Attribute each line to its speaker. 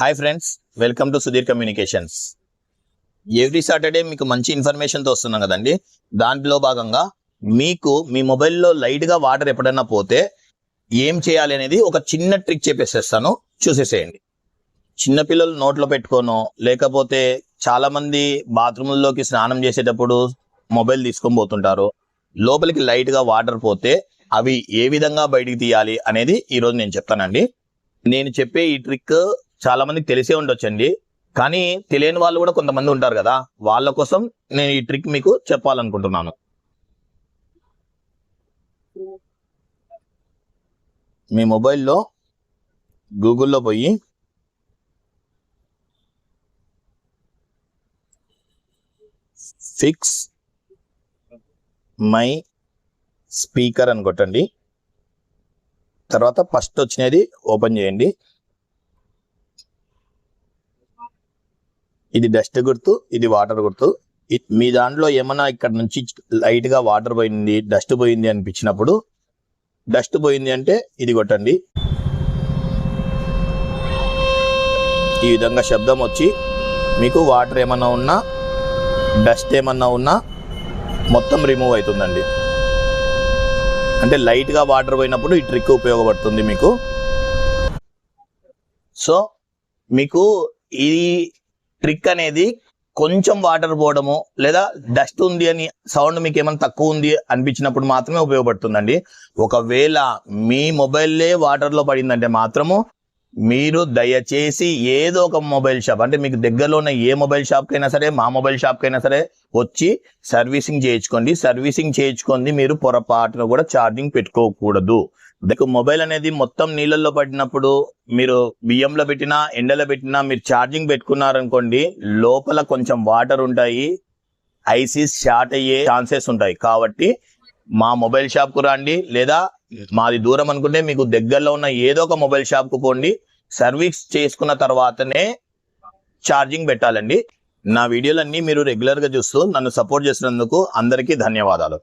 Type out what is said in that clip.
Speaker 1: Hi friends, welcome to Sudheer communications. Every Saturday మీకు మంచి ఇన్ఫర్మేషన్తో వస్తున్నాం కదండి. దాంట్లో భాగంగా మీకు మీ మొబైల్లో లైట్గా వాటర్ ఎప్పుడైనా పోతే ఏం చేయాలి అనేది ఒక చిన్న ట్రిక్ చెప్పేసేస్తాను, చూసేసేయండి. చిన్నపిల్లలు నోట్లో పెట్టుకోనో లేకపోతే చాలామంది బాత్రూంలోకి స్నానం చేసేటప్పుడు మొబైల్ తీసుకొని పోతుంటారు. లోపలికి లైట్గా వాటర్ పోతే అవి ఏ విధంగా బయటికి తీయాలి అనేది ఈరోజు నేను చెప్తానండి. నేను చెప్పే ఈ ట్రిక్ చాలా మందికి తెలిసే ఉండొచ్చండి, కానీ తెలియని వాళ్ళు కూడా కొంతమంది ఉంటారు కదా, వాళ్ళ కోసం నేను ఈ ట్రిక్ మీకు చెప్పాలనుకుంటున్నాను. మీ మొబైల్లో గూగుల్లో పోయి ఫిక్స్ మై స్పీకర్ అని కొట్టండి. తర్వాత ఫస్ట్ వచ్చినది ఓపెన్ చేయండి. ఇది డస్ట్ గుర్తు, ఇది వాటర్ గుర్తు. మీ దాంట్లో ఏమన్నా ఇక్కడ నుంచి లైట్గా వాటర్ పోయింది, డస్ట్ పోయింది అనిపించినప్పుడు, డస్ట్ పోయింది అంటే ఇది కొట్టండి. ఈ విధంగా శబ్దం వచ్చి మీకు వాటర్ ఏమన్నా ఉన్నా, డస్ట్ ఏమన్నా ఉన్నా మొత్తం రిమూవ్ అవుతుందండి. అంటే లైట్గా వాటర్ పోయినప్పుడు ఈ ట్రిక్ ఉపయోగపడుతుంది మీకు. సో మీకు ఈ ట్రిక్ అనేది కొంచెం వాటర్ పోవడము లేదా డస్ట్ ఉంది అని సౌండ్ మీకు ఏమైనా తక్కువ ఉంది అనిపించినప్పుడు మాత్రమే ఉపయోగపడుతుందండి. ఒకవేళ మీ మొబైల్లే వాటర్లో పడిందంటే మాత్రము మీరు దయచేసి ఏదో ఒక మొబైల్ షాప్, అంటే మీకు దగ్గరలో ఉన్న ఏ మొబైల్ షాప్కైనా సరే, మా మొబైల్ షాప్కైనా సరే వచ్చి సర్వీసింగ్ చేయించుకోండి. సర్వీసింగ్ చేయించుకోండి, మీరు పొరపాటున కూడా ఛార్జింగ్ పెట్టుకోకూడదు. మీకు మొబైల్ అనేది మొత్తం నీళ్ళల్లో పడినప్పుడు మీరు బియ్యంలో పెట్టినా ఎండలో పెట్టినా మీరు ఛార్జింగ్ పెట్టుకున్నారనుకోండి, లోపల కొంచెం వాటర్ ఉంటాయి, ఐసీస్ షార్ట్ అయ్యే ఛాన్సెస్ ఉంటాయి. కాబట్టి మా మొబైల్ షాప్కు రండి, లేదా మాది దూరం అనుకుంటే మీకు దగ్గరలో ఉన్న ఏదో ఒక మొబైల్ షాప్కు పోండి. సర్వీస్ చేసుకున్న తర్వాతనే ఛార్జింగ్ పెట్టాలండి. నా వీడియోలన్నీ మీరు రెగ్యులర్గా చూస్తూ నన్ను సపోర్ట్ చేసినందుకు అందరికీ ధన్యవాదాలు.